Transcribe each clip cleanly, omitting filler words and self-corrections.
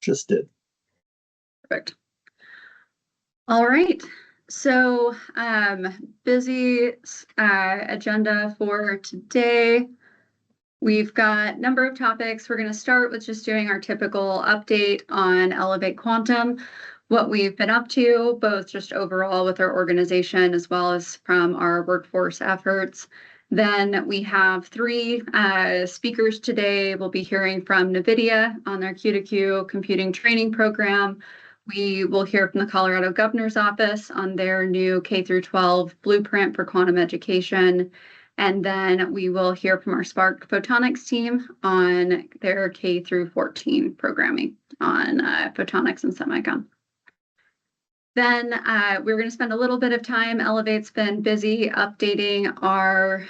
just did. Perfect. All right. So busy agenda for today. We've got a number of topics. We're going to start with just doing our typical update on Elevate Quantum, what we've been up to, both just overall with our organization as well as from our workforce efforts. Then we have three speakers today. We'll be hearing from NVIDIA on their Q2Q computing training program. We will hear from the Colorado Governor's Office on their new K-12 blueprint for quantum education. And then we will hear from our Spark Photonics team on their K-14 programming on photonics and semicon. Then we're going to spend a little bit of time. Elevate's been busy updating our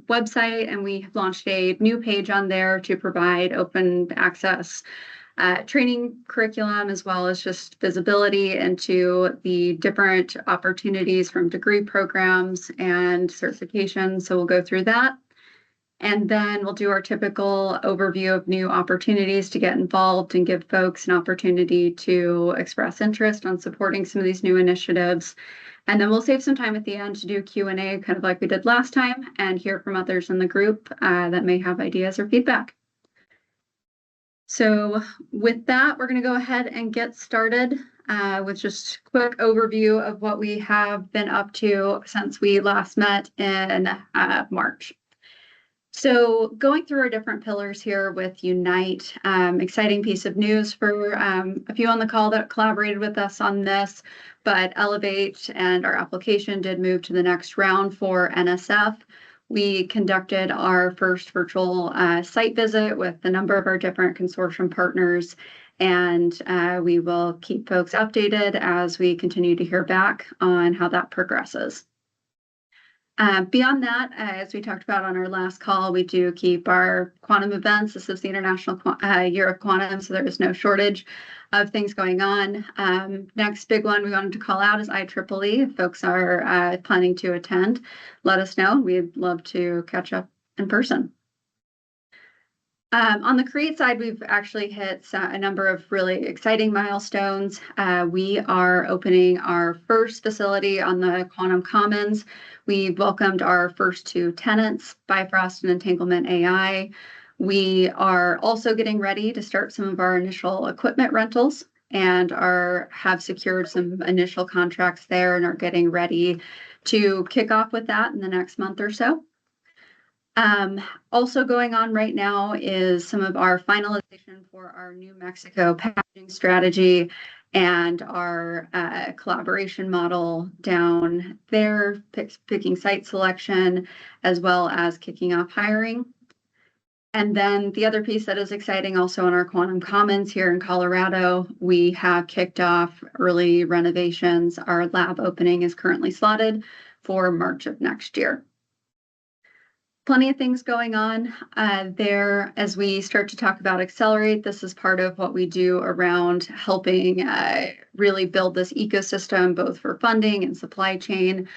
website, and we have launched a new page on there to provide open access training curriculum, as well as just visibility into the different opportunities from degree programs and certifications. So we'll go through that. And then we'll do our typical overview of new opportunities to get involved and give folks an opportunity to express interest on supporting some of these new initiatives. And then we'll save some time at the end to do Q&A, kind of like we did last time, and hear from others in the group that may have ideas or feedback. So with that, we're going to go ahead and get started with just a quick overview of what we have been up to since we last met in March. So going through our different pillars here with Unite, exciting piece of news for a few on the call that collaborated with us on this, but Elevate and our application did move to the next round for NSF. We conducted our first virtual site visit with a number of our different consortium partners, and we will keep folks updated as we continue to hear back on how that progresses. Beyond that, as we talked about on our last call, we do keep our quantum events. This is the International Year of Quantum, so there is no shortage of things going on. Next big one we wanted to call out is IEEE. If folks are planning to attend, let us know. We'd love to catch up in person. On the Create side, we've actually hit a number of really exciting milestones. We are opening our first facility on the Quantum Commons. We welcomed our first two tenants, Bifrost and Entanglement AI. We are also getting ready to start some of our initial equipment rentals and have secured some initial contracts there and are getting ready to kick off with that in the next month or so. Also going on right now is some of our finalization for our New Mexico packaging strategy and our collaboration model down there, picking site selection, as well as kicking off hiring. And then the other piece that is exciting also in our Quantum Commons here in Colorado, we have kicked off early renovations. Our lab opening is currently slotted for March of next year. Plenty of things going on there as we start to talk about Accelerate. This is part of what we do around helping really build this ecosystem, both for funding and supply chain.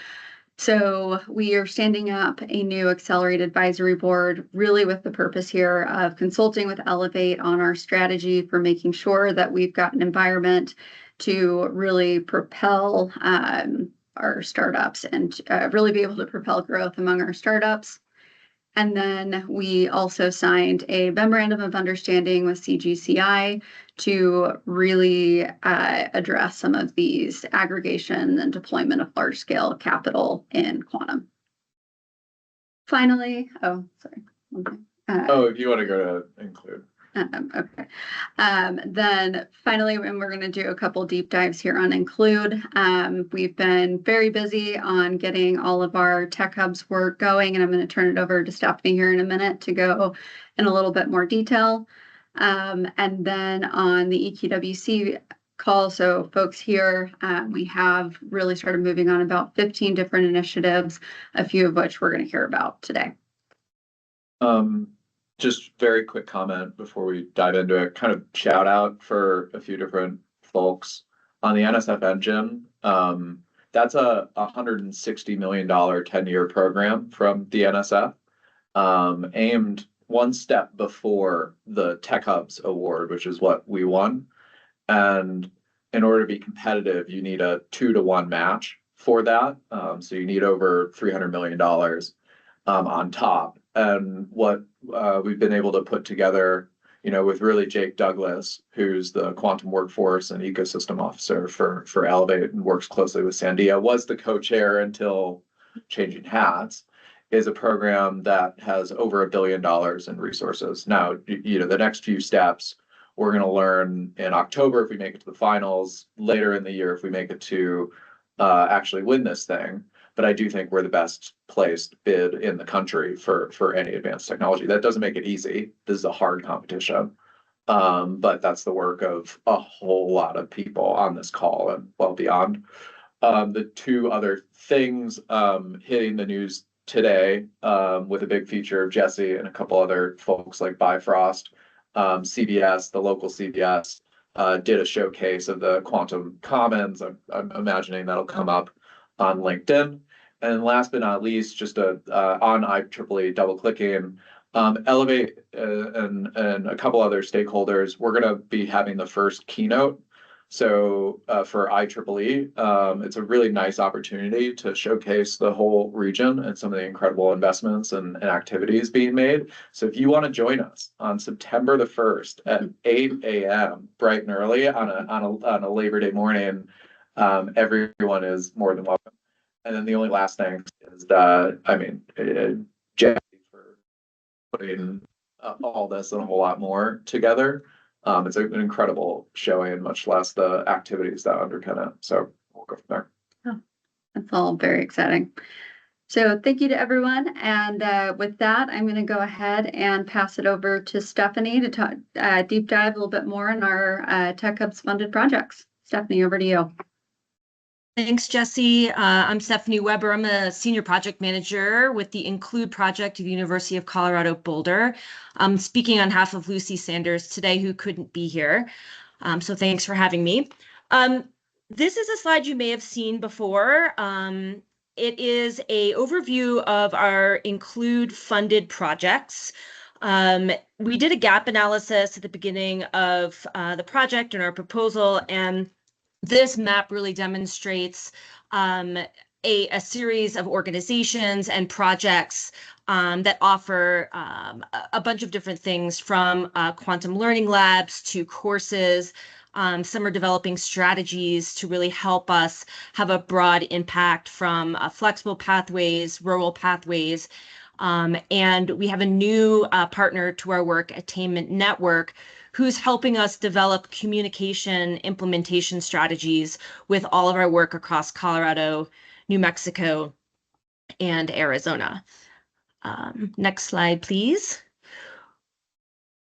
So we are standing up a new Accelerate Advisory Board, really with the purpose here of consulting with Elevate on our strategy for making sure that we've got an environment to really propel our startups and really be able to propel growth among our startups. And then we also signed a memorandum of understanding with CGCI to really address some of these aggregation and deployment of large-scale capital in quantum. Finally, if you want to go to include. Okay. Then finally, and we're going to do a couple deep dives here on Include. We've been very busy on getting all of our tech hubs work going, and I'm going to turn it over to Stephanie here in a minute to go in a little bit more detail. And then on the EQWC call, so folks here, we have really started moving on about 15 different initiatives, a few of which we're going to hear about today. Just very quick comment before we dive into it, kind of shout out for a few different folks on the NSF engine. That's a $160 million 10-year program from the NSF, aimed one step before the Tech Hubs Award, which is what we won. And in order to be competitive, you need a 2-to-1 match for that. So you need over $300 million on top. And what we've been able to put together, with really Jake Douglas, who's the quantum workforce and ecosystem officer for Elevate and works closely with Sandia, was the co-chair until changing hats, is a program that has over $1 billion in resources. Now, the next few steps, we're going to learn in October if we make it to the finals, later in the year if we make it to actually win this thing. But I do think we're the best placed bid in the country for any advanced technology. That doesn't make it easy. This is a hard competition. But that's the work of a whole lot of people on this call and well beyond. The two other things hitting the news today, with a big feature of Jesse and a couple other folks like Bifrost, CBS, the local CBS, did a showcase of the quantum commons. I'm imagining that'll come up on LinkedIn. And last but not least, just on IEEE double clicking, Elevate and a couple other stakeholders, we're going to be having the first keynote. So for IEEE, it's a really nice opportunity to showcase the whole region and some of the incredible investments and activities being made. So if you want to join us on September the 1st at 8 a.m., bright and early on a Labor Day morning, everyone is more than welcome. And then the only last thing is that, Jesse for putting all this and a whole lot more together. It's an incredible showing, much less the activities that underpin it. So we'll go from there. Oh, that's all very exciting. So thank you to everyone. And with that, I'm going to go ahead and pass it over to Stephanie to talk, deep dive a little bit more in our Tech Hubs funded projects. Stephanie, over to you. Thanks, Jesse. I'm Stephanie Weber. I'm a senior project manager with the Include project at the University of Colorado Boulder. I'm speaking on behalf of Lucy Sanders today, who couldn't be here. So thanks for having me. This is a slide you may have seen before. It is an overview of our Include funded projects. We did a gap analysis at the beginning of the project and our proposal, and this map really demonstrates a series of organizations and projects that offer a bunch of different things, from quantum learning labs to courses. Some are developing strategies to really help us have a broad impact, from flexible pathways, rural pathways. And we have a new partner to our work, Attainment Network, who's helping us develop communication implementation strategies with all of our work across Colorado, New Mexico, and Arizona. Next slide, please.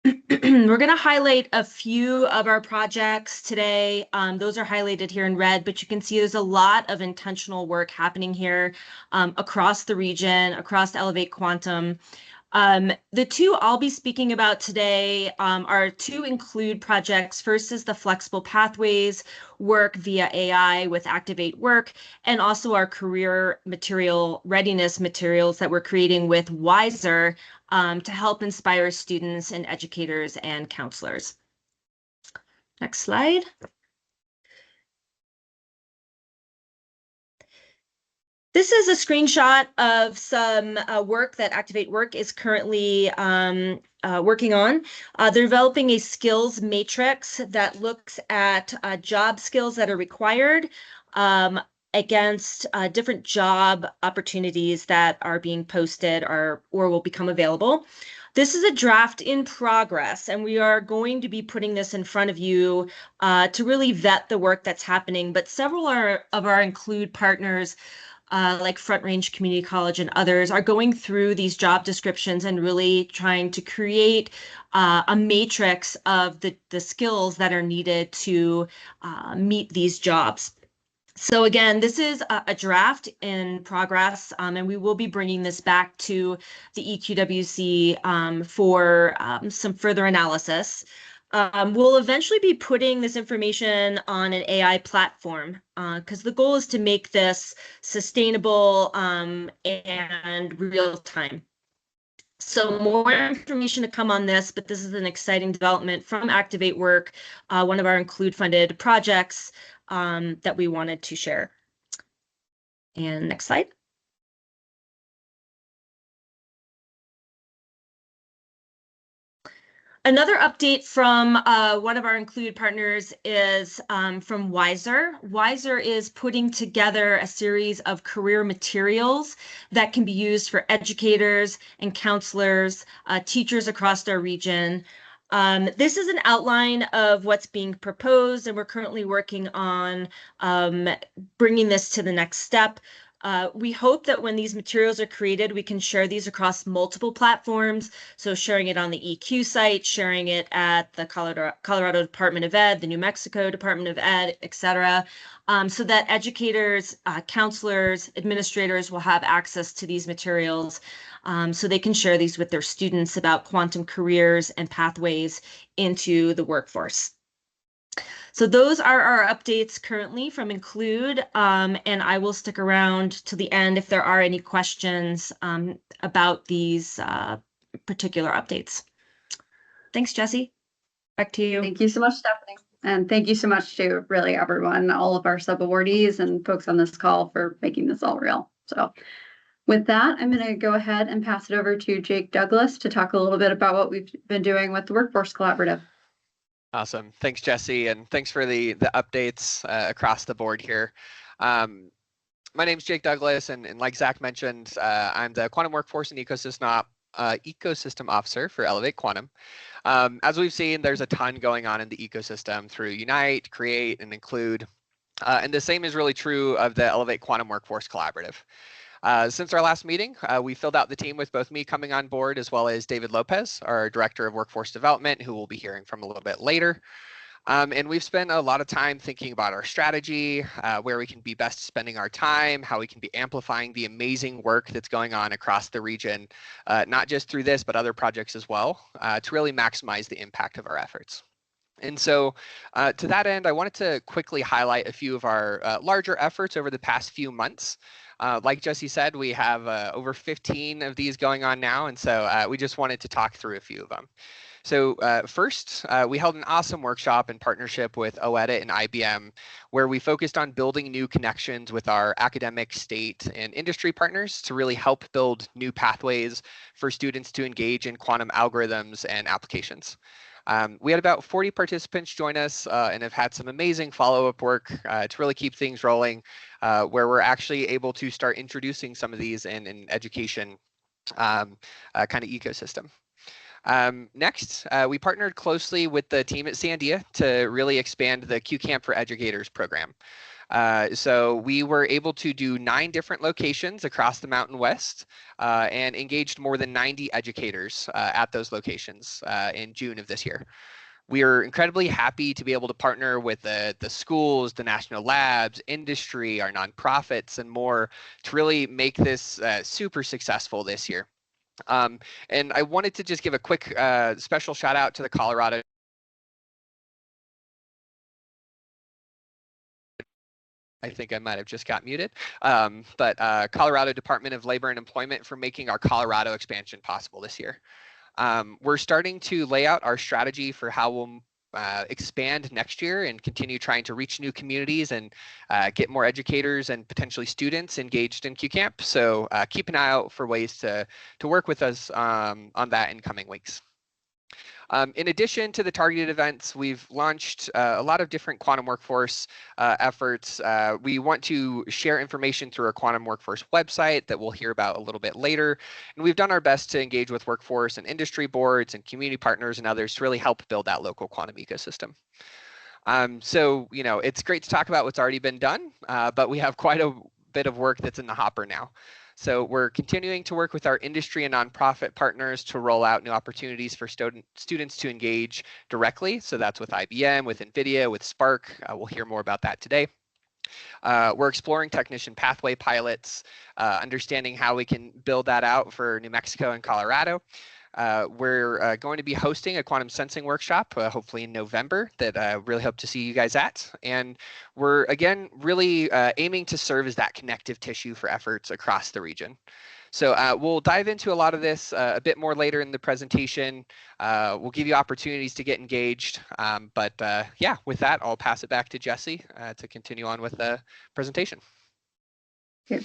We're going to highlight a few of our projects today. Those are highlighted here in red, but you can see there's a lot of intentional work happening here across the region, across Elevate Quantum. The two I'll be speaking about today are two Include projects. First is the flexible pathways work via AI with Activate Work, and also our career material readiness materials that we're creating with Wiser to help inspire students and educators and counselors. Next slide. This is a screenshot of some work that Activate Work is currently working on. They're developing a skills matrix that looks at job skills that are required against different job opportunities that are being posted or will become available. This is a draft in progress, and we are going to be putting this in front of you to really vet the work that's happening. But several of our Include partners, like Front Range Community College and others, are going through these job descriptions and really trying to create a matrix of the skills that are needed to meet these jobs. So again, this is a draft in progress, and we will be bringing this back to the EQWC for some further analysis. We'll eventually be putting this information on an AI platform because the goal is to make this sustainable and real time. So more information to come on this, but this is an exciting development from Activate Work, one of our Include funded projects that we wanted to share. And next slide. Another update from one of our Include partners is from Wiser. Wiser is putting together a series of career materials that can be used for educators and counselors, teachers across our region. This is an outline of what's being proposed, and we're currently working on bringing this to the next step. We hope that when these materials are created, we can share these across multiple platforms. So sharing it on the EQ site, sharing it at the Colorado Department of Ed, the New Mexico Department of Ed, et cetera, so that educators, counselors, administrators will have access to these materials so they can share these with their students about quantum careers and pathways into the workforce. So those are our updates currently from Include, and I will stick around to the end if there are any questions about these particular updates. Thanks, Jesse. Back to you. Thank you so much, Stephanie. And thank you so much to really everyone, all of our sub-awardees and folks on this call for making this all real. So with that, I'm going to go ahead and pass it over to Jake Douglas to talk a little bit about what we've been doing with the Workforce Collaborative. Awesome. Thanks, Jesse, and thanks for the updates across the board here. My name's Jake Douglas, and like Zach mentioned, I'm the Quantum Workforce and Ecosystem Officer for Elevate Quantum. As we've seen, there's a ton going on in the ecosystem through Unite, Create, and Include. And the same is really true of the Elevate Quantum Workforce Collaborative. Since our last meeting, we filled out the team with both me coming on board as well as David Lopez, our Director of Workforce Development, who we'll be hearing from a little bit later. And we've spent a lot of time thinking about our strategy, where we can be best spending our time, how we can be amplifying the amazing work that's going on across the region, not just through this, but other projects as well, to really maximize the impact of our efforts. And so to that end, I wanted to quickly highlight a few of our larger efforts over the past few months. Like Jesse said, we have over 15 of these going on now, and so we just wanted to talk through a few of them. So first, we held an awesome workshop in partnership with OEDIT and IBM, where we focused on building new connections with our academic, state, and industry partners to really help build new pathways for students to engage in quantum algorithms and applications. We had about 40 participants join us and have had some amazing follow-up work to really keep things rolling, where we're actually able to start introducing some of these in an education kind of ecosystem. Next, we partnered closely with the team at Sandia to really expand the QCamp for Educators program. So we were able to do 9 different locations across the Mountain West and engaged more than 90 educators at those locations in June of this year. We are incredibly happy to be able to partner with the schools, the national labs, industry, our nonprofits, and more to really make this super successful this year. And I wanted to just give a quick special shout out to the Colorado. I think I might have just got muted, but Colorado Department of Labor and Employment for making our Colorado expansion possible this year. We're starting to lay out our strategy for how we'll expand next year and continue trying to reach new communities and get more educators and potentially students engaged in QCamp. So keep an eye out for ways to work with us on that in coming weeks. In addition to the targeted events, we've launched a lot of different quantum workforce efforts. We want to share information through our quantum workforce website that we'll hear about a little bit later. And we've done our best to engage with workforce and industry boards and community partners and others to really help build that local quantum ecosystem. So, you know, it's great to talk about what's already been done, but we have quite a bit of work that's in the hopper now. So we're continuing to work with our industry and nonprofit partners to roll out new opportunities for students to engage directly. So that's with IBM, with NVIDIA, with Spark. We'll hear more about that today. We're exploring technician pathway pilots, understanding how we can build that out for New Mexico and Colorado. We're going to be hosting a quantum sensing workshop, hopefully in November, that I really hope to see you guys at. And we're, again, really aiming to serve as that connective tissue for efforts across the region. So we'll dive into a lot of this a bit more later in the presentation. We'll give you opportunities to get engaged. But yeah, with that, I'll pass it back to Jesse to continue on with the presentation. Okay.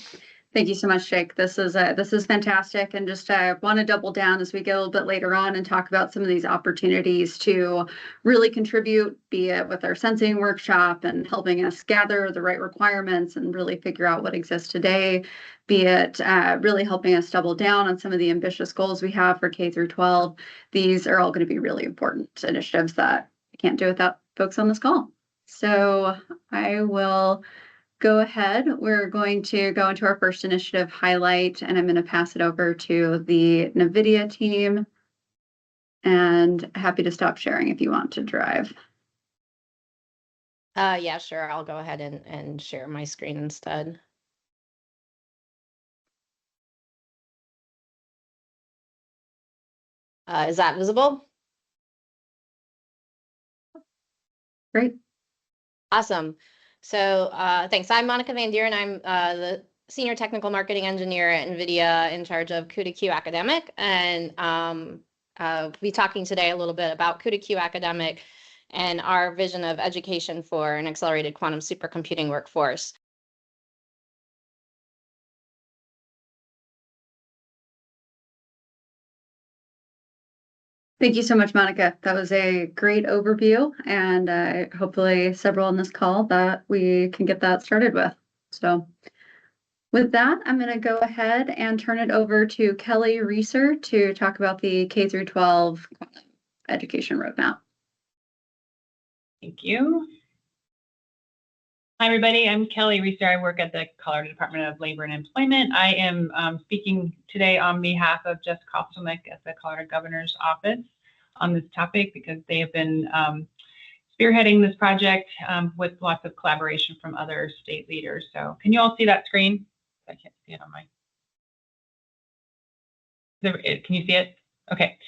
Thank you so much, Jake. This is fantastic, and just want to double down as we get a little bit later on and talk about some of these opportunities to really contribute, be it with our sensing workshop and helping us gather the right requirements and really figure out what exists today, be it really helping us double down on some of the ambitious goals we have for K through 12. These are all going to be really important initiatives that I can't do without folks on this call. So I will go ahead. We're going to go into our first initiative highlight, and I'm going to pass it over to the NVIDIA team. And happy to stop sharing if you want to drive. Yeah, sure. I'll go ahead and share my screen instead. Is that visible? Great. Awesome. So thanks. I'm Monica Van Dieren. I'm the Senior Technical Marketing Engineer at NVIDIA in charge of CUDA-Q Academic. And we'll be talking today a little bit about CUDA-Q Academic and our vision of education for an accelerated quantum supercomputing workforce. Thank you so much, Monica. That was a great overview, and hopefully several on this call that we can get that started with. So with that, I'm going to go ahead and turn it over to Kelly Reeser to talk about the K through 12 education roadmap. Thank you. Hi, everybody. I'm Kelly Reeser. I work at the Colorado Department of Labor and Employment. I am speaking today on behalf of Jess Kostelnick at the Colorado Governor's Office on this topic because they have been spearheading this project with lots of collaboration from other state leaders. So can you all see that screen? I can't see it on my... Can you see it? Okay.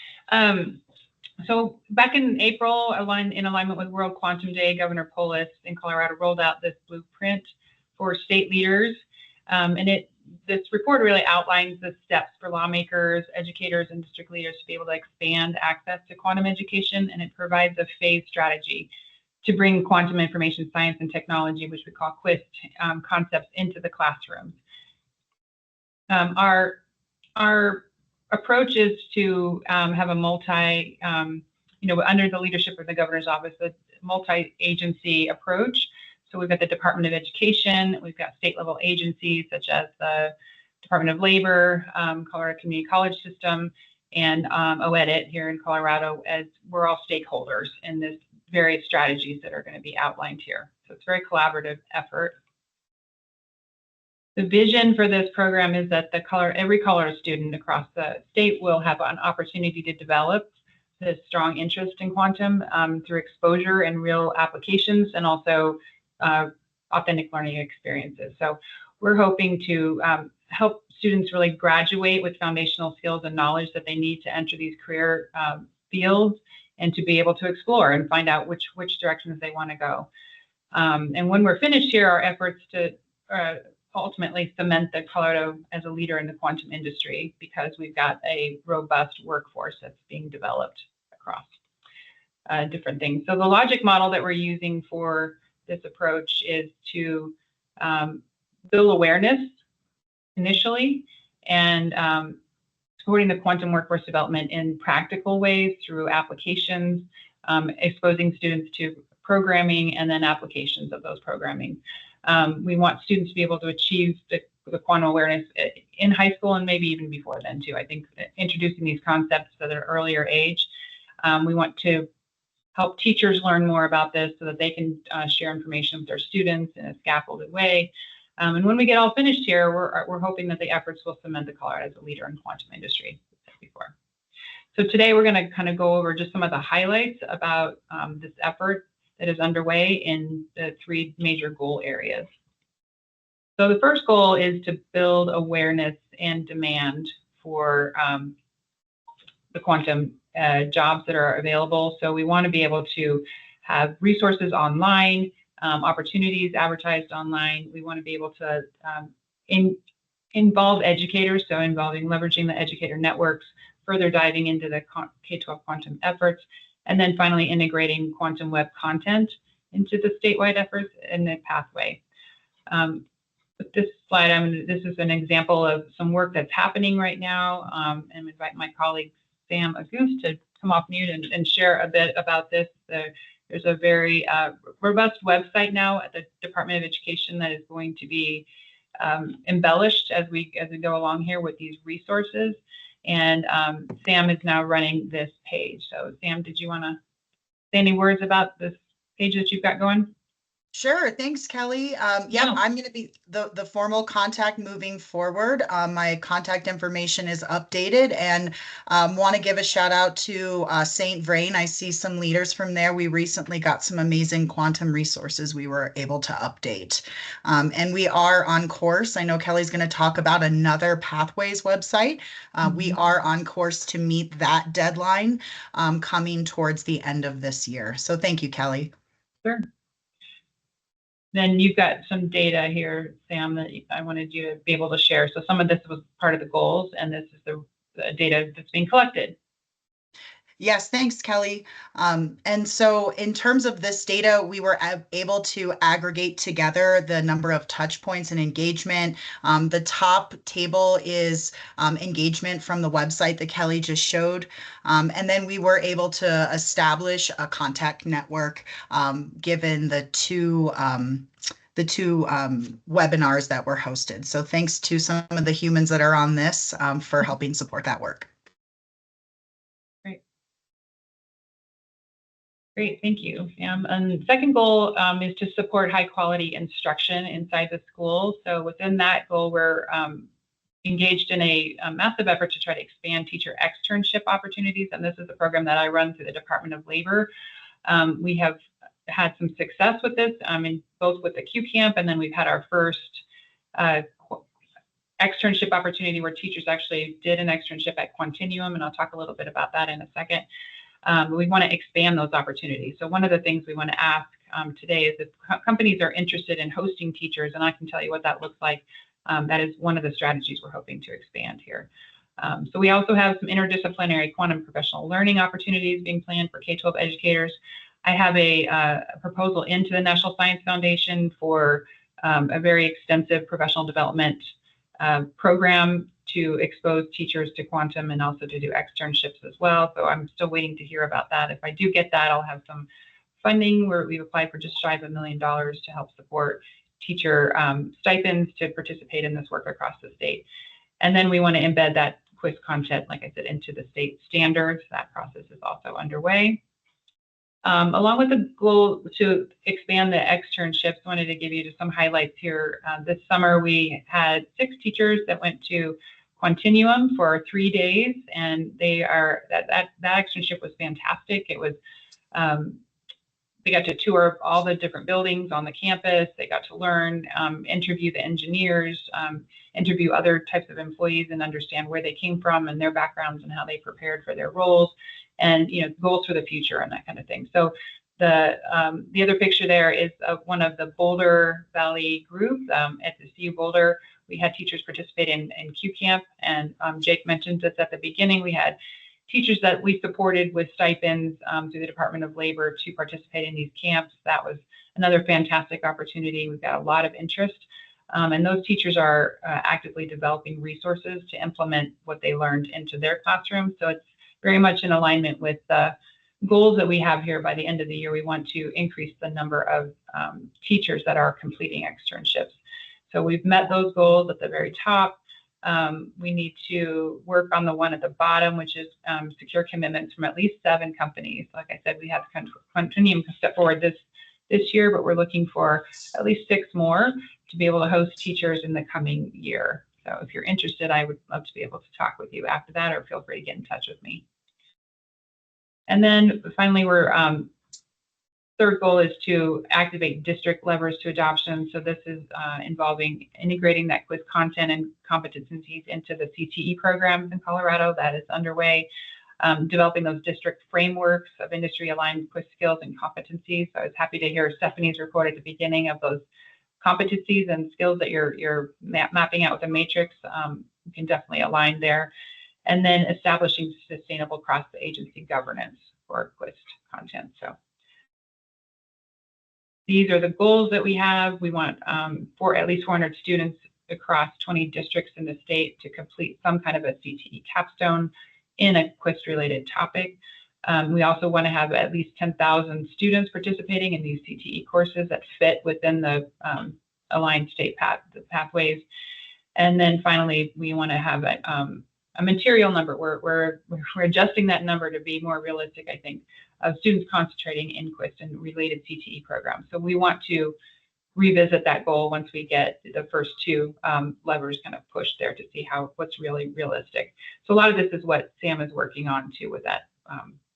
So back in April, in alignment with World Quantum Day, Governor Polis in Colorado rolled out this blueprint for state leaders. This report really outlines the steps for lawmakers, educators, and district leaders to be able to expand access to quantum education, and it provides a phased strategy to bring quantum information science and technology, which we call QUIST, concepts into the classrooms. Our approach is to have a under the leadership of the governor's office, a multi-agency approach. So we've got the Department of Education, we've got state level agencies such as the Department of Labor, Colorado Community College System, and OEDIT here in Colorado, as we're all stakeholders in this various strategies that are going to be outlined here. So it's a very collaborative effort. The vision for this program is that every Colorado student across the state will have an opportunity to develop this strong interest in quantum through exposure and real applications, and also authentic learning experiences. So we're hoping to help students really graduate with foundational skills and knowledge that they need to enter these career fields and to be able to explore and find out which directions they want to go. And when we're finished here, our efforts to ultimately cement the Colorado as a leader in the quantum industry, because we've got a robust workforce that's being developed across different things. So the logic model that we're using for this approach is to build awareness initially, and supporting the quantum workforce development in practical ways through applications, exposing students to programming and then applications of those programming. We want students to be able to achieve the quantum awareness in high school and maybe even before then too. I think introducing these concepts at an earlier age. We want to help teachers learn more about this so that they can share information with their students in a scaffolded way. And when we get all finished here, we're hoping that the efforts will cement the Colorado as a leader in quantum industry before. So today we're going to kind of go over just some of the highlights about this effort that is underway in the three major goal areas. So the first goal is to build awareness and demand for the quantum jobs that are available. So we want to be able to have resources online, opportunities advertised online. We want to be able to involve educators, so involving leveraging the educator networks, further diving into the K-12 quantum efforts, and then finally integrating quantum web content into the statewide efforts in the pathway. With this slide, this is an example of some work that's happening right now. And invite my colleague Sam Auguste to come off mute and share a bit about this. There's a very robust website now at the Department of Education that is going to be embellished as we go along here with these resources. And Sam is now running this page. So Sam, did you want to say any words about this page that you've got going? Sure. Thanks, Kelly. Yeah, I'm going to be the formal contact moving forward. My contact information is updated, and want to give a shout out to St. Vrain. I see some leaders from there. We recently got some amazing quantum resources we were able to update. And we are on course. I know Kelly's going to talk about another Pathways website. We are on course to meet that deadline coming towards the end of this year. So thank you, Kelly. Sure. Then you've got some data here, Sam, that I wanted you to be able to share. So some of this was part of the goals, and this is the data that's being collected. Yes, thanks, Kelly. And so in terms of this data, we were able to aggregate together the number of touch points and engagement. The top table is engagement from the website that Kelly just showed. And then we were able to establish a contact network given the two webinars that were hosted. So thanks to some of the humans that are on this for helping support that work. Great, thank you, Sam. And the second goal is to support high quality instruction inside the school. So within that goal, we're engaged in a massive effort to try to expand teacher externship opportunities. And this is a program that I run through the Department of Labor. We have had some success with this, both with the Q Camp, and then we've had our first externship opportunity where teachers actually did an externship at Quantinuum, and I'll talk a little bit about that in a second. We want to expand those opportunities. So one of the things we want to ask today is if companies are interested in hosting teachers, and I can tell you what that looks like, that is one of the strategies we're hoping to expand here. So we also have some interdisciplinary quantum professional learning opportunities being planned for K-12 educators. I have a proposal into the National Science Foundation for a very extensive professional development program to expose teachers to quantum and also to do externships as well. So I'm still waiting to hear about that. If I do get that, I'll have some funding where we've applied for just shy of $1 million to help support teacher stipends to participate in this work across the state. And then we want to embed that quiz content, like I said, into the state standards. That process is also underway. Along with the goal to expand the externships, I wanted to give you just some highlights here. This summer, we had 6 teachers that went to Quantinuum for 3 days, and that externship was fantastic. It was they got to tour all the different buildings on the campus. They got to learn, interview the engineers, interview other types of employees, and understand where they came from and their backgrounds and how they prepared for their roles, and goals for the future and that kind of thing. So the other picture there is of one of the Boulder Valley group at the CU Boulder. We had teachers participate in Q Camp, and Jake mentioned this at the beginning. We had teachers that we supported with stipends through the Department of Labor to participate in these camps. That was another fantastic opportunity. We've got a lot of interest, and those teachers are actively developing resources to implement what they learned into their classroom. So it's very much in alignment with the goals that we have here. By the end of the year, we want to increase the number of teachers that are completing externships. So we've met those goals at the very top. We need to work on the one at the bottom, which is secure commitments from at least 7 companies. Like I said, we have Quantinuum step forward this year, but we're looking for at least 6 more to be able to host teachers in the coming year. So if you're interested, I would love to be able to talk with you after that, or feel free to get in touch with me. And then finally, we're third goal is to activate district levers to adoption. So this is involving integrating that quiz content and competencies into the CTE programs in Colorado. That is underway. Developing those district frameworks of industry-aligned quiz skills and competencies. So I was happy to hear Stephanie's report at the beginning of those competencies and skills that you're mapping out with a matrix, you can definitely align there. And then establishing sustainable cross-agency governance for QUIST content. So these are the goals that we have. We want for at least 400 students across 20 districts in the state to complete some kind of a CTE capstone in a QUIST-related topic. We also want to have at least 10,000 students participating in these CTE courses that fit within the aligned state pathways. And then finally, we want to have a material number. We're adjusting that number to be more realistic, I think, of students concentrating in QUIST and related CTE programs. So we want to revisit that goal once we get the first two levers kind of pushed there to see what's really realistic. So a lot of this is what Sam is working on too with that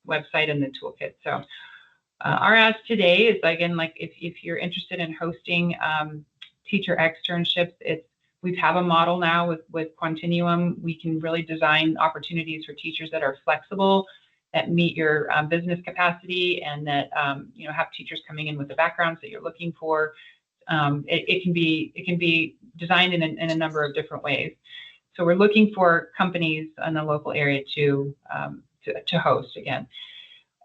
website and the toolkit. So our ask today is, again, like if you're interested in hosting teacher externships, we have a model now with Quantinuum. We can really design opportunities for teachers that are flexible, that meet your business capacity, and that have teachers coming in with the backgrounds that you're looking for. It can be designed in a number of different ways. So we're looking for companies in the local area to host again.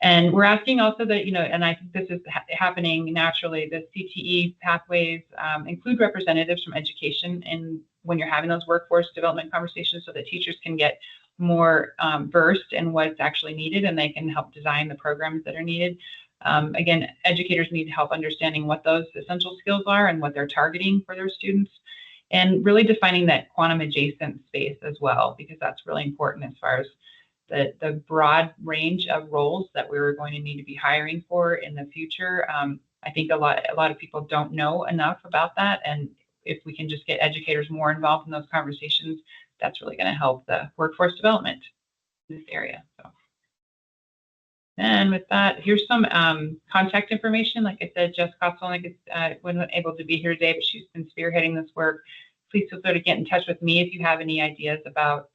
And we're asking also that, and I think this is happening naturally, the CTE pathways include representatives from education and when you're having those workforce development conversations, so that teachers can get more versed in what's actually needed and they can help design the programs that are needed. Again, educators need help understanding what those essential skills are and what they're targeting for their students, and really defining that quantum adjacent space as well, because that's really important as far as the broad range of roles that we're going to need to be hiring for in the future. I think a lot of people don't know enough about that, and if we can just get educators more involved in those conversations, that's really going to help the workforce development in this area. So, and with that, here's some contact information. Like I said, Jess Kostelnik wasn't able to be here today, but she's been spearheading this work. Please feel free to get in touch with me if you have any ideas about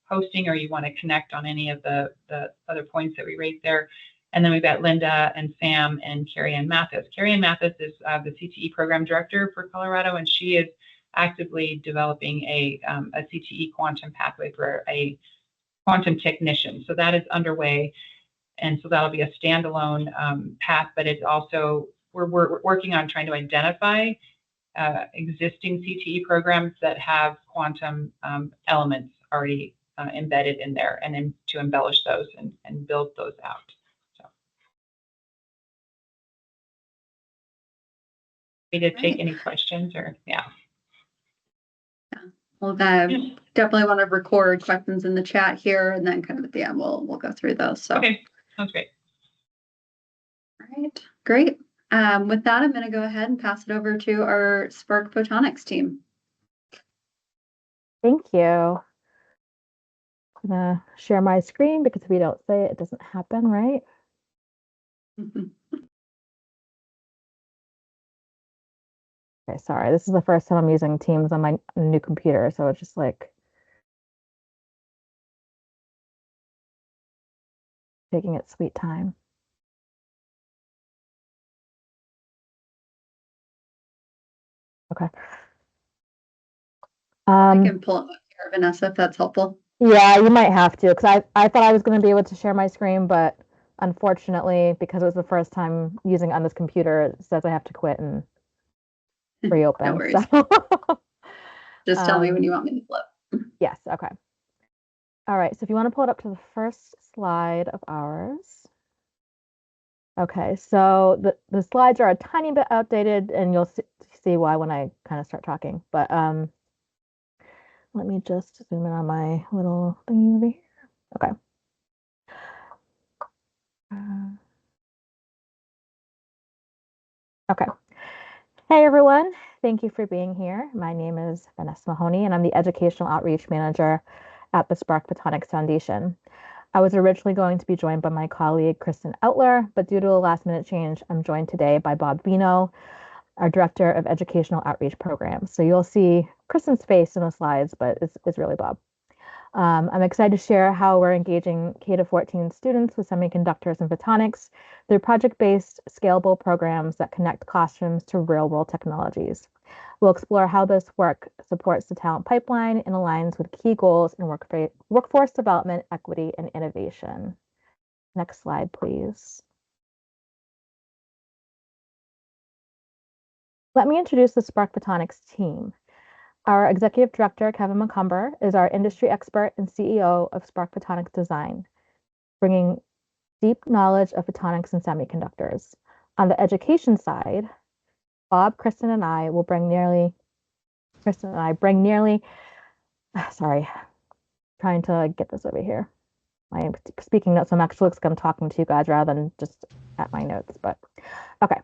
hosting, or you want to connect on any of the other points that we raised there. And then we've got Linda and Sam and Carrie Ann Mathis. Carrie Ann Mathis is the CTE program director for Colorado, and she is actively developing a CTE quantum pathway for a quantum technician. So that is underway. And so that'll be a standalone path, but it's also, we're working on trying to identify existing CTE programs that have quantum elements already embedded in there, and then to embellish those and build those out. So we did take any questions, or yeah. Well, definitely want to record questions in the chat here, and then kind of at the end we'll go through those. So okay, sounds great. All right, great. With that, I'm going to go ahead and pass it over to our Spark Photonics team. Thank you. I'm gonna share my screen, because if we don't say it, it doesn't happen, right? Okay, sorry. This is the first time I'm using Teams on my new computer, so it's just like taking its sweet time. Okay. I can pull it up here, Vanessa, if that's helpful. Yeah, you might have to, because I thought I was going to be able to share my screen, but unfortunately, because it was the first time using it on this computer, it says I have to quit and reopen. No worries. So. Just tell me when you want me to flip. Yes, okay. All right, so if you want to pull it up to the first slide of ours. Okay, so the slides are a tiny bit outdated, and you'll see why when I kind of start talking. But let me just zoom in on my little thingy over here. Okay. Okay. Hey, everyone. Thank you for being here. My name is Vanessa Mahoney, and I'm the Educational Outreach Manager at the Spark Photonics Foundation. I was originally going to be joined by my colleague, Kristen Outler, but due to a last-minute change, I'm joined today by Bob Vino, our Director of Educational Outreach Programs. So you'll see Kristen's face in the slides, but it's really Bob. I'm excited to share how we're engaging K-14 students with semiconductors and photonics through project-based, scalable programs that connect classrooms to real-world technologies. We'll explore how this work supports the talent pipeline and aligns with key goals in workforce development, equity, and innovation. Next slide, please. Let me introduce the Spark Photonics team. Our executive director, Kevin McCumber, is our industry expert and CEO of Spark Photonics Design, bringing deep knowledge of photonics and semiconductors. On the education side, Bob, Kristen, and I bring nearly, sorry, trying to get this over here. My speaking notes, I'm actually I'm talking to you guys rather than just at my notes, but okay.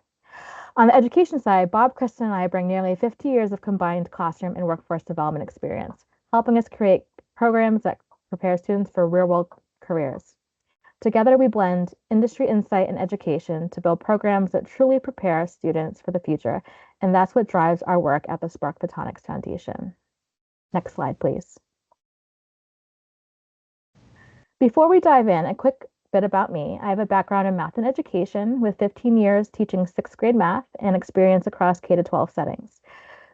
On the education side, Bob, Kristen, and I bring nearly 50 years of combined classroom and workforce development experience, helping us create programs that prepare students for real-world careers. Together, we blend industry insight and education to build programs that truly prepare students for the future, and that's what drives our work at the Spark Photonics Foundation. Next slide, please. Before we dive in, a quick bit about me. I have a background in math and education with 15 years teaching 6th grade math and experience across K-12 settings.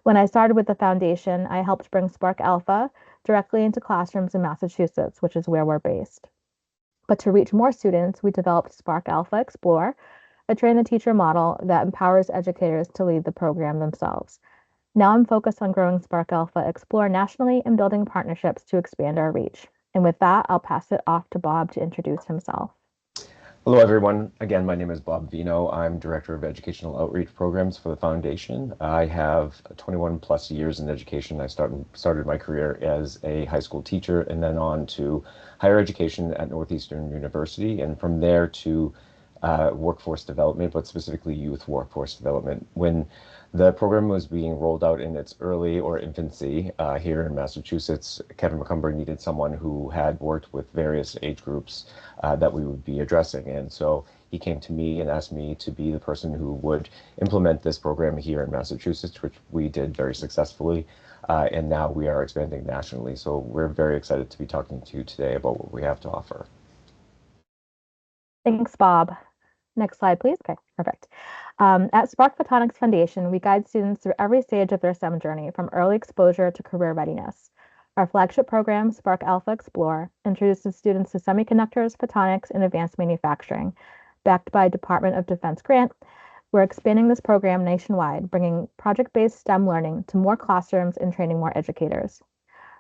When I started with the foundation, I helped bring Spark Alpha directly into classrooms in Massachusetts, which is where we're based. But to reach more students, we developed Spark Alpha Explore, a train-the-teacher model that empowers educators to lead the program themselves. Now I'm focused on growing Spark Alpha Explore nationally and building partnerships to expand our reach. And with that, I'll pass it off to Bob to introduce himself. Hello, everyone. Again, my name is Bob Vino. I'm Director of Educational Outreach Programs for the Foundation. I have 21 plus years in education. I started my career as a high school teacher and then on to higher education at Northeastern University, and from there to workforce development, but specifically youth workforce development. When the program was being rolled out in its early or infancy here in Massachusetts, Kevin McCumber needed someone who had worked with various age groups that we would be addressing. And so he came to me and asked me to be the person who would implement this program here in Massachusetts, which we did very successfully. And now we are expanding nationally. So we're very excited to be talking to you today about what we have to offer. Thanks, Bob. Next slide, please. Okay, perfect. At Spark Photonics Foundation, we guide students through every stage of their STEM journey, from early exposure to career readiness. Our flagship program, Spark Alpha Explore, introduces students to semiconductors, photonics, and advanced manufacturing. Backed by Department of Defense grant, we're expanding this program nationwide, bringing project-based STEM learning to more classrooms and training more educators.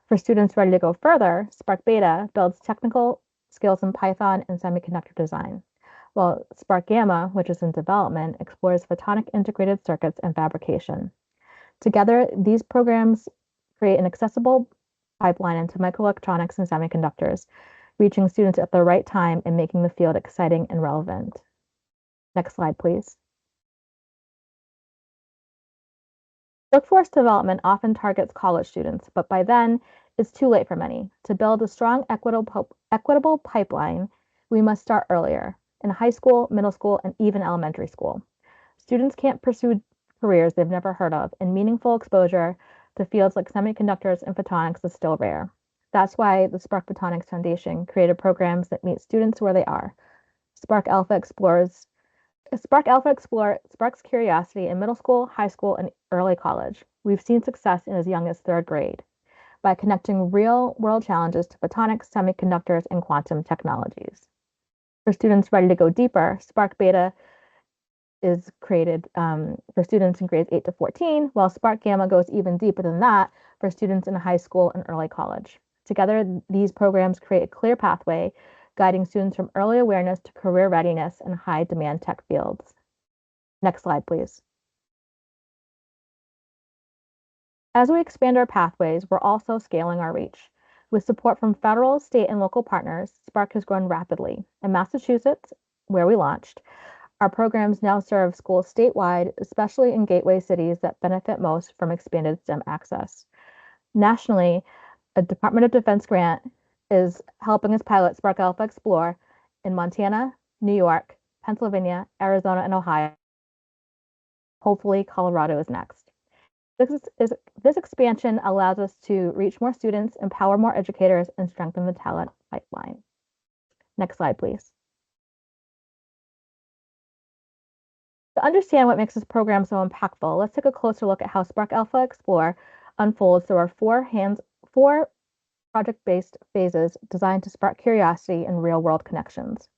For students ready to go further, Spark Beta builds technical skills in Python and semiconductor design, while Spark Gamma, which is in development, explores photonic integrated circuits and fabrication. Together, these programs create an accessible pipeline into microelectronics and semiconductors, reaching students at the right time and making the field exciting and relevant. Next slide, please. Workforce development often targets college students, but by then, it's too late for many. To build a strong, equitable pipeline, we must start earlier, in high school, middle school, and even elementary school. Students can't pursue careers they've never heard of, and meaningful exposure to fields like semiconductors and photonics is still rare. That's why the Spark Photonics Foundation created programs that meet students where they are. Spark Alpha Explore sparks curiosity in middle school, high school, and early college. We've seen success in as young as 3rd grade by connecting real-world challenges to photonics, semiconductors, and quantum technologies. For students ready to go deeper, Spark Beta is created for students in grades 8 to 14, while Spark Gamma goes even deeper than that for students in high school and early college. Together, these programs create a clear pathway, guiding students from early awareness to career readiness in high-demand tech fields. Next slide, please. As we expand our pathways, we're also scaling our reach. With support from federal, state, and local partners, Spark has grown rapidly. In Massachusetts, where we launched, our programs now serve schools statewide, especially in gateway cities that benefit most from expanded STEM access. Nationally, a Department of Defense grant is helping us pilot Spark Alpha Explore in Montana, New York, Pennsylvania, Arizona, and Ohio. Hopefully, Colorado is next. This expansion allows us to reach more students, empower more educators, and strengthen the talent pipeline. Next slide, please. To understand what makes this program so impactful, let's take a closer look at how Spark Alpha Explore unfolds through our four project-based phases designed to spark curiosity and real-world connections.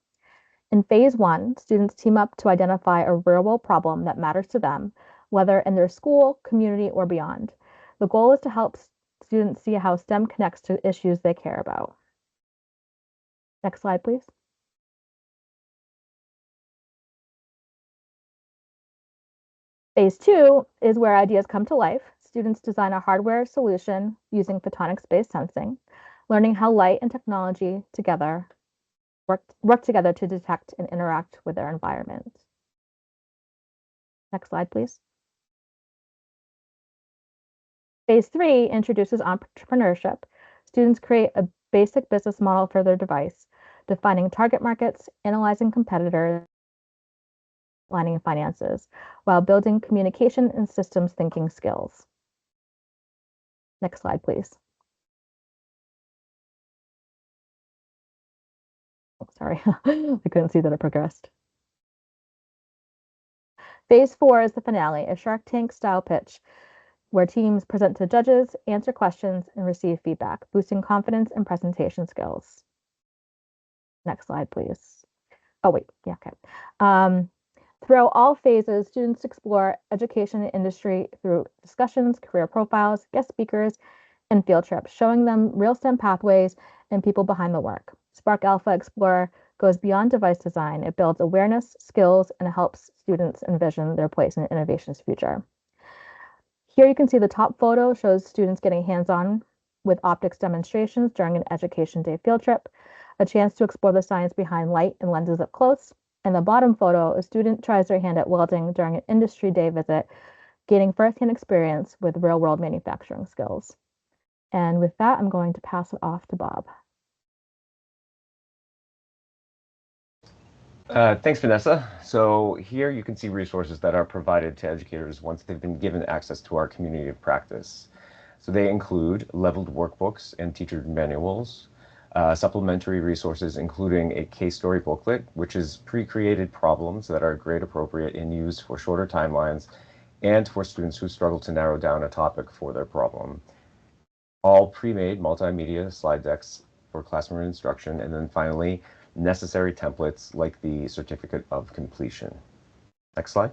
In phase 1, students team up to identify a real-world problem that matters to them, whether in their school, community, or beyond. The goal is to help students see how STEM connects to issues they care about. Next slide, please. Phase 2 is where ideas come to life. Students design a hardware solution using photonics-based sensing, learning how light and technology together work together to detect and interact with their environment. Next slide, please. Phase 3 introduces entrepreneurship. Students create a basic business model for their device, defining target markets, analyzing competitors, planning finances, while building communication and systems thinking skills. Next slide, please. Oh, sorry, I couldn't see that it progressed. Phase 4 is the finale, a Shark Tank style pitch where teams present to judges, answer questions, and receive feedback, boosting confidence and presentation skills. Next slide, please. Oh, wait, yeah, okay. Throughout all phases, students explore education and industry through discussions, career profiles, guest speakers, and field trips, showing them real STEM pathways and people behind the work. Spark Alpha Explorer goes beyond device design. It builds awareness, skills, and helps students envision their place in innovation's future. Here you can see the top photo shows students getting hands-on with optics demonstrations during an education day field trip, a chance to explore the science behind light and lenses up close. And the bottom photo, a student tries their hand at welding during an industry day visit, gaining firsthand experience with real-world manufacturing skills. And with that, I'm going to pass it off to Bob. Thanks, Vanessa. So here you can see resources that are provided to educators once they've been given access to our community of practice. So they include leveled workbooks and teacher manuals, supplementary resources including a case story booklet, which is pre-created problems that are grade appropriate and used for shorter timelines and for students who struggle to narrow down a topic for their problem. All pre-made multimedia slide decks for classroom instruction, and then finally, necessary templates like the certificate of completion. Next slide.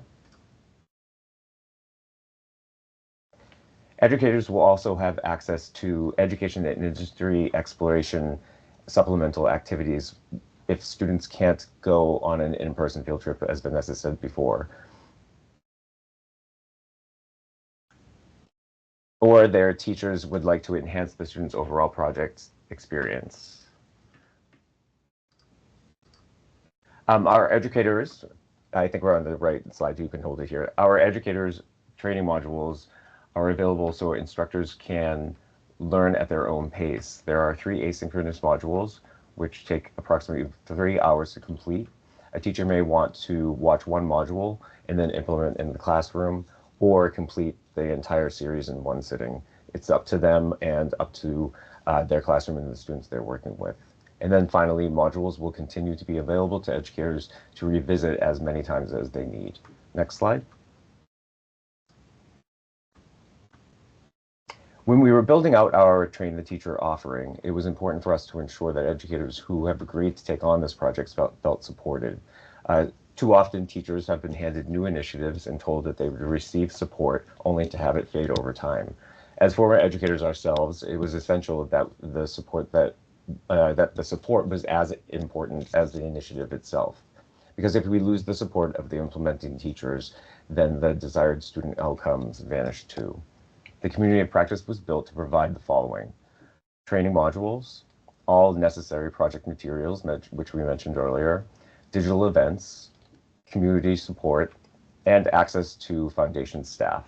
Educators will also have access to education and industry exploration supplemental activities if students can't go on an in-person field trip, as Vanessa said before, or their teachers would like to enhance the students' overall project experience. Our educators, I think we're on the right slide, you can hold it here. Our educators' training modules are available so instructors can learn at their own pace. There are 3 asynchronous modules, which take approximately 3 hours to complete. A teacher may want to watch one module and then implement in the classroom, or complete the entire series in one sitting. It's up to them and up to their classroom and the students they're working with. And then finally, modules will continue to be available to educators to revisit as many times as they need. Next slide. When we were building out our Train the Teacher offering, it was important for us to ensure that educators who have agreed to take on this project felt supported. Too often, teachers have been handed new initiatives and told that they would receive support only to have it fade over time. As former educators ourselves, it was essential that the support was as important as the initiative itself. Because if we lose the support of the implementing teachers, then the desired student outcomes vanish too. The community of practice was built to provide the following: training modules, all necessary project materials, which we mentioned earlier, digital events, community support, and access to foundation staff.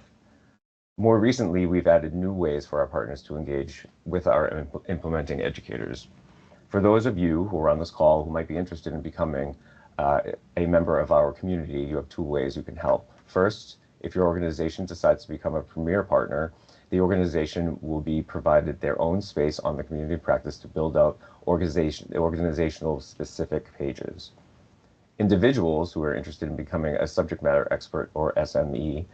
More recently, we've added new ways for our partners to engage with our implementing educators. For those of you who are on this call who might be interested in becoming a member of our community, you have 2 ways you can help. First, if your organization decides to become a premier partner, the organization will be provided their own space on the community of practice to build out organizational specific pages. Individuals who are interested in becoming a subject matter expert or SME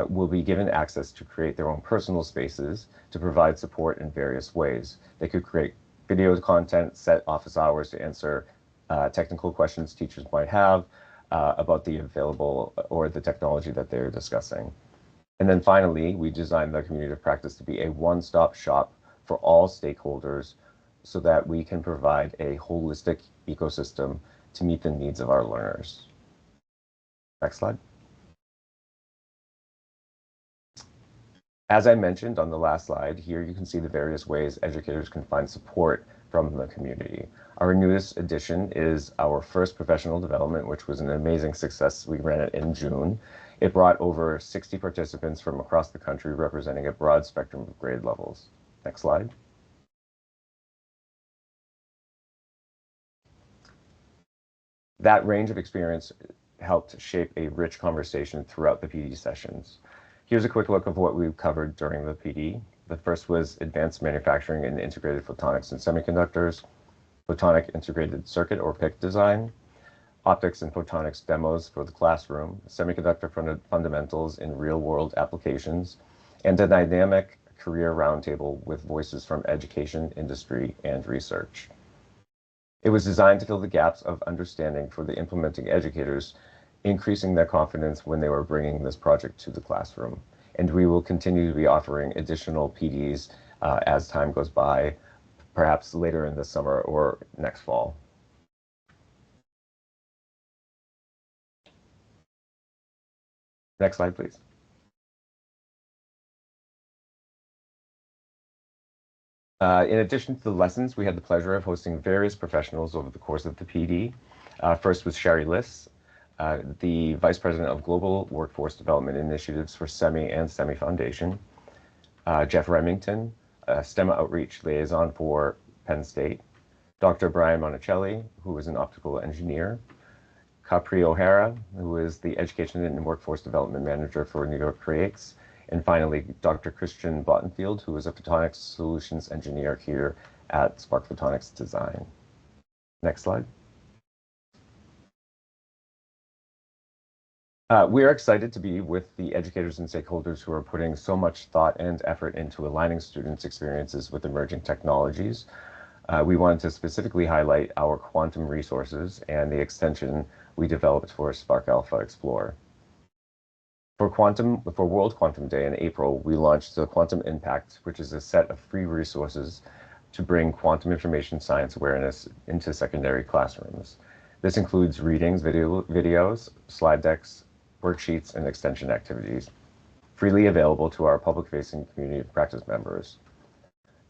will be given access to create their own personal spaces to provide support in various ways. They could create video content, set office hours to answer technical questions teachers might have about the available or the technology that they're discussing. And then finally, we designed the community of practice to be a one-stop shop for all stakeholders so that we can provide a holistic ecosystem to meet the needs of our learners. Next slide. As I mentioned on the last slide, here you can see the various ways educators can find support from the community. Our newest addition is our first professional development, which was an amazing success. We ran it in June. It brought over 60 participants from across the country, representing a broad spectrum of grade levels. Next slide. That range of experience helped shape a rich conversation throughout the PD sessions. Here's a quick look of what we've covered during the PD. The first was advanced manufacturing and integrated photonics and semiconductors, photonic integrated circuit or PIC design, optics and photonics demos for the classroom, semiconductor fundamentals in real-world applications, and a dynamic career roundtable with voices from education, industry, and research. It was designed to fill the gaps of understanding for the implementing educators, increasing their confidence when they were bringing this project to the classroom. And we will continue to be offering additional PDs as time goes by, perhaps later in the summer or next fall. Next slide, please. In addition to the lessons, we had the pleasure of hosting various professionals over the course of the PD. First was Sherry Liss, the Vice President of Global Workforce Development Initiatives for SEMI and SEMI Foundation. Jeff Remington, STEM Outreach Liaison for Penn State. Dr. Brian Monticelli, who is an optical engineer. Capri O'Hara, who is the Education and Workforce Development Manager for New York Creates. And finally, Dr. Christian Bottenfield, who is a photonics solutions engineer here at Spark Photonics Design. Next slide. We are excited to be with the educators and stakeholders who are putting so much thought and effort into aligning students' experiences with emerging technologies. We wanted to specifically highlight our quantum resources and the extension we developed for Spark Alpha Explore. For World Quantum Day in April, we launched the Quantum Impact, which is a set of free resources to bring quantum information science awareness into secondary classrooms. This includes readings, videos, slide decks, worksheets, and extension activities, freely available to our public-facing community of practice members,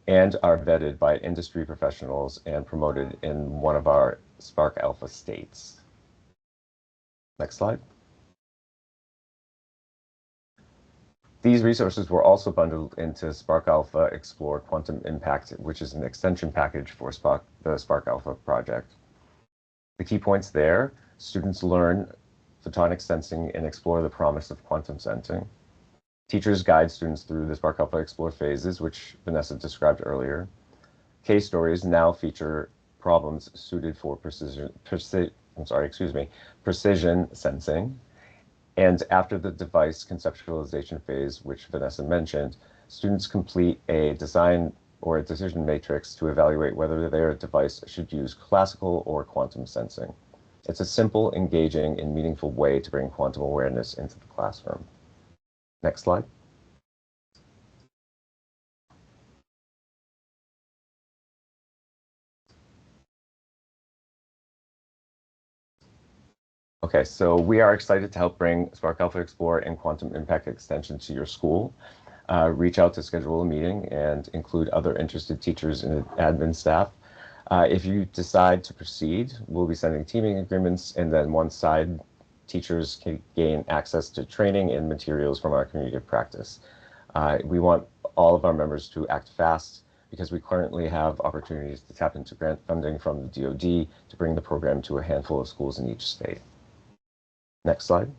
and are vetted by industry professionals and promoted in one of our Spark Alpha states. Next slide. These resources were also bundled into Spark Alpha Explore Quantum Impact, which is an extension package for the Spark Alpha project. The key points there: students learn photonic sensing and explore the promise of quantum sensing. Teachers guide students through the Spark Alpha Explore phases, which Vanessa described earlier. Case stories now feature problems suited for precision sensing. And after the device conceptualization phase, which Vanessa mentioned, students complete a design or a decision matrix to evaluate whether their device should use classical or quantum sensing. It's a simple, engaging, and meaningful way to bring quantum awareness into the classroom. Next slide. Okay, so we are excited to help bring Spark Alpha Explore and Quantum Impact Extension to your school. Reach out to schedule a meeting and include other interested teachers and admin staff. If you decide to proceed, we'll be sending teaming agreements, and then once side, teachers can gain access to training and materials from our community of practice. We want all of our members to act fast because we currently have opportunities to tap into grant funding from the DoD to bring the program to a handful of schools in each state. Next slide.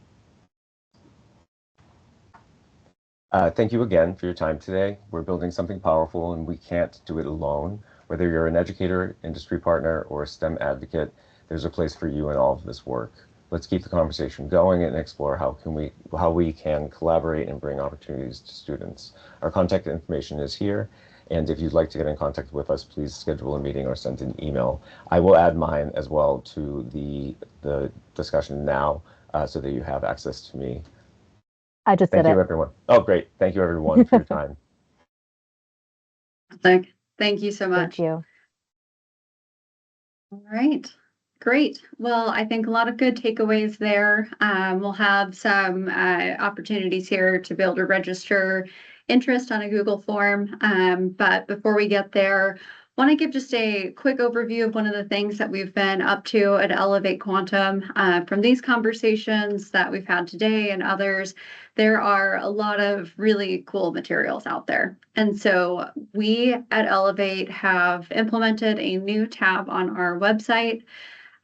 Thank you again for your time today. We're building something powerful and we can't do it alone. Whether you're an educator, industry partner, or a STEM advocate, there's a place for you in all of this work. Let's keep the conversation going and explore how we can collaborate and bring opportunities to students. Our contact information is here, and if you'd like to get in contact with us, please schedule a meeting or send an email. I will add mine as well to the discussion now, so that you have access to me. I just did it. Thank you, everyone. Oh, great. Thank you, everyone, for your time. Thank you so much. Thank you. All right, great. Well, I think a lot of good takeaways there. We'll have some opportunities here to be able to register interest on a Google form. But before we get there, want to give just a quick overview of one of the things that we've been up to at Elevate Quantum. From these conversations that we've had today and others, there are a lot of really cool materials out there. And so we at Elevate have implemented a new tab on our website.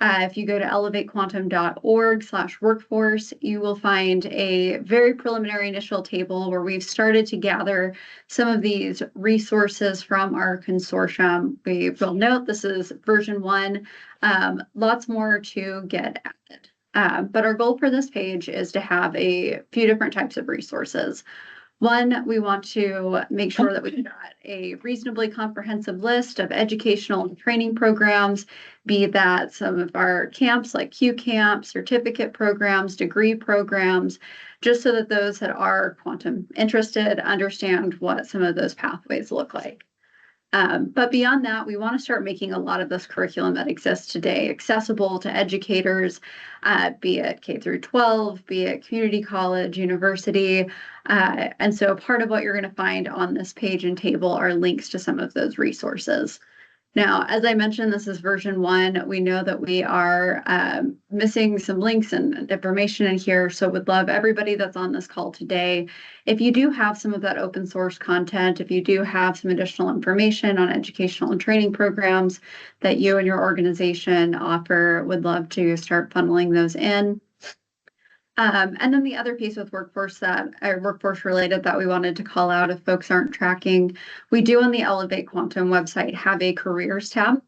If you go to elevatequantum.org/workforce, you will find a very preliminary initial table where we've started to gather some of these resources from our consortium. We will note this is version 1, lots more to get added. But our goal for this page is to have a few different types of resources. One, we want to make sure that we've got a reasonably comprehensive list of educational and training programs, be that some of our camps like Q Camp, certificate programs, degree programs, just so that those that are quantum interested understand what some of those pathways look like. But beyond that, we want to start making a lot of this curriculum that exists today accessible to educators, be it K through 12, be it community college, university. And so part of what you're going to find on this page and table are links to some of those resources. Now, as I mentioned, this is version 1. We know that we are missing some links and information in here, so would love everybody that's on this call today. If you do have some of that open source content, if you do have some additional information on educational and training programs that you and your organization offer, would love to start funneling those in. And then the other piece with workforce related that we wanted to call out if folks aren't tracking, we do on the Elevate Quantum website have a careers tab.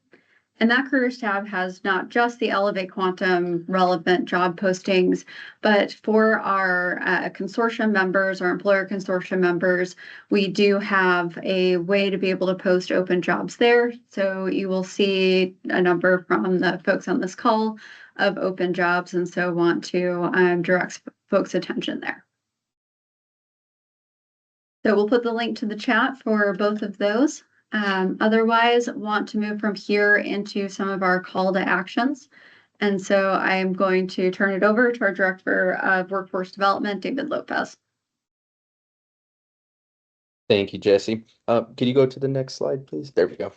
And that careers tab has not just the Elevate Quantum relevant job postings, but for our consortium members, our employer consortium members, we do have a way to be able to post open jobs there. So you will see a number from the folks on this call of open jobs, and so want to direct folks' attention there. So we'll put the link to the chat for both of those. Otherwise, want to move from here into some of our call to actions. And so I'm going to turn it over to our Director of Workforce Development, David Lopez. Thank you, Jesse. Can you go to the next slide, please? There we go.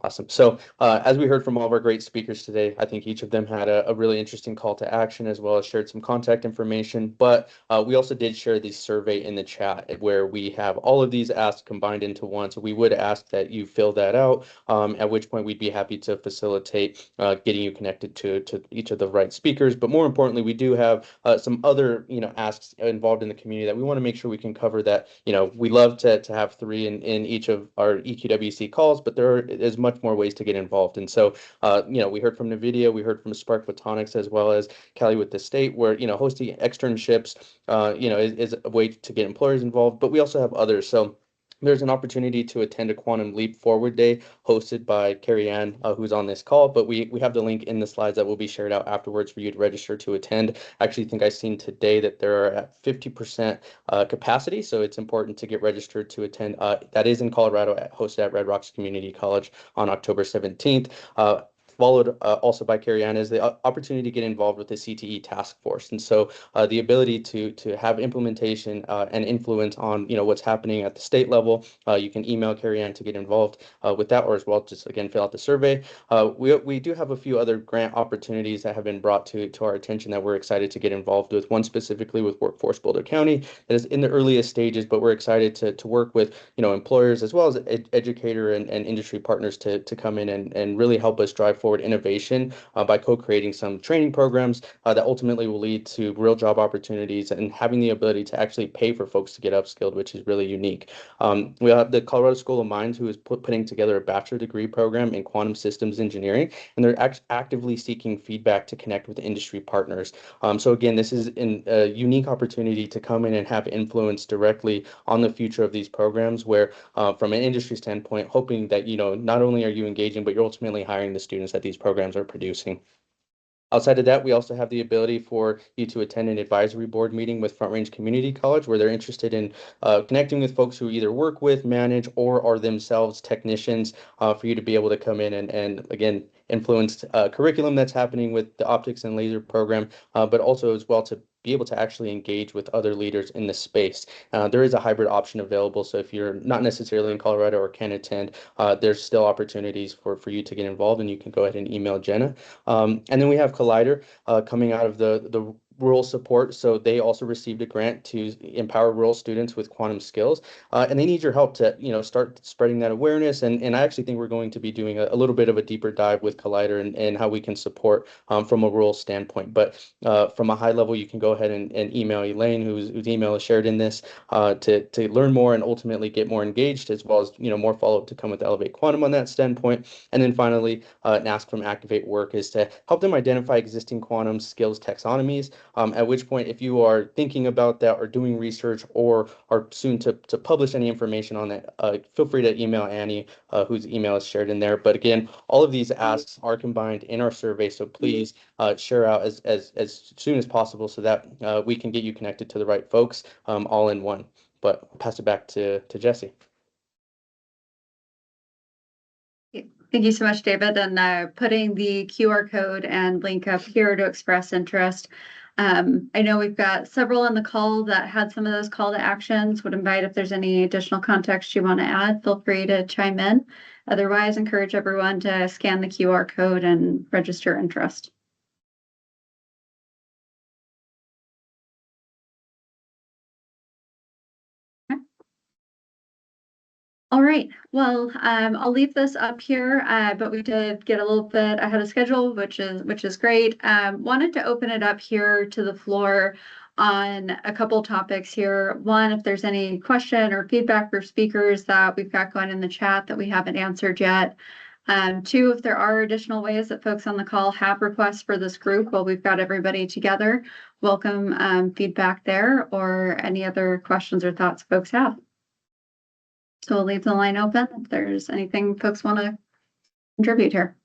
Awesome. So as we heard from all of our great speakers today, I think each of them had a really interesting call to action, as well as shared some contact information. But we also did share the survey in the chat where we have all of these asks combined into one. So we would ask that you fill that out, at which point we'd be happy to facilitate getting you connected to each of the right speakers. But more importantly, we do have some other asks involved in the community that we want to make sure we can cover. That we love to have 3 in each of our EQWC calls, but there is much more ways to get involved. And so, we heard from NVIDIA, we heard from Spark Photonics, as well as Callie with the state, where, hosting externships, is a way to get employers involved, but we also have others. So there's an opportunity to attend a Quantum Leap Forward Day hosted by Carrie Ann, who's on this call, but we have the link in the slides that will be shared out afterwards for you to register to attend. I actually think I've seen today that there are at 50% capacity, so it's important to get registered to attend. That is in Colorado, hosted at Red Rocks Community College on October 17th. Followed also by Carrie Ann is the opportunity to get involved with the CTE task force. And so the ability to have implementation and influence on what's happening at the state level. You can email Carrie Ann to get involved with that, or as well just again fill out the survey. We do have a few other grant opportunities that have been brought to our attention that we're excited to get involved with. One specifically with Workforce Boulder County that is in the earliest stages, but we're excited to work with employers as well as educator and industry partners to come in and really help us drive forward forward innovation by co-creating some training programs that ultimately will lead to real job opportunities and having the ability to actually pay for folks to get upskilled, which is really unique. We have the Colorado School of Mines, who is putting together a bachelor degree program in quantum systems engineering, and they're actively seeking feedback to connect with industry partners. So again, this is a unique opportunity to come in and have influence directly on the future of these programs, where from an industry standpoint, hoping that, you know, not only are you engaging, but you're ultimately hiring the students that these programs are producing. Outside of that, we also have the ability for you to attend an advisory board meeting with Front Range Community College, where they're interested in connecting with folks who either work with, manage, or are themselves technicians, for you to be able to come in and again, influence curriculum that's happening with the optics and laser program, but also as well to be able to actually engage with other leaders in the space. There is a hybrid option available, so if you're not necessarily in Colorado or can attend, there's still opportunities for you to get involved, and you can go ahead and email Jenna. And then we have Collider coming out of the rural support. So they also received a grant to empower rural students with quantum skills. And they need your help to, you know, start spreading that awareness. And I actually think we're going to be doing a little bit of a deeper dive with Collider and how we can support from a rural standpoint. But from a high level, you can go ahead and email Elaine, whose email is shared in this, to learn more and ultimately get more engaged, as well as, you know, more follow-up to come with Elevate Quantum on that standpoint. And then finally, an ask from Activate Work is to help them identify existing quantum skills taxonomies, at which point, if you are thinking about that or doing research or are soon to publish any information on that, feel free to email Annie, whose email is shared in there. But again, all of these asks are combined in our survey, so please share out as soon as possible so that we can get you connected to the right folks, all in one. But I'll pass it back to Jesse. Thank you so much, David, and putting the QR code and link up here to express interest. I know we've got several on the call that had some of those call to actions. Would invite, if there's any additional context you want to add, feel free to chime in. Otherwise, encourage everyone to scan the QR code and register interest. All right, well, I'll leave this up here, but we did get a little bit ahead of schedule, which is great. Wanted to open it up here to the floor on a couple topics here. One, if there's any question or feedback for speakers that we've got going in the chat that we haven't answered yet. Two, if there are additional ways that folks on the call have requests for this group while we've got everybody together, welcome feedback there or any other questions or thoughts folks have. So we'll leave the line open if there's anything folks want to contribute here.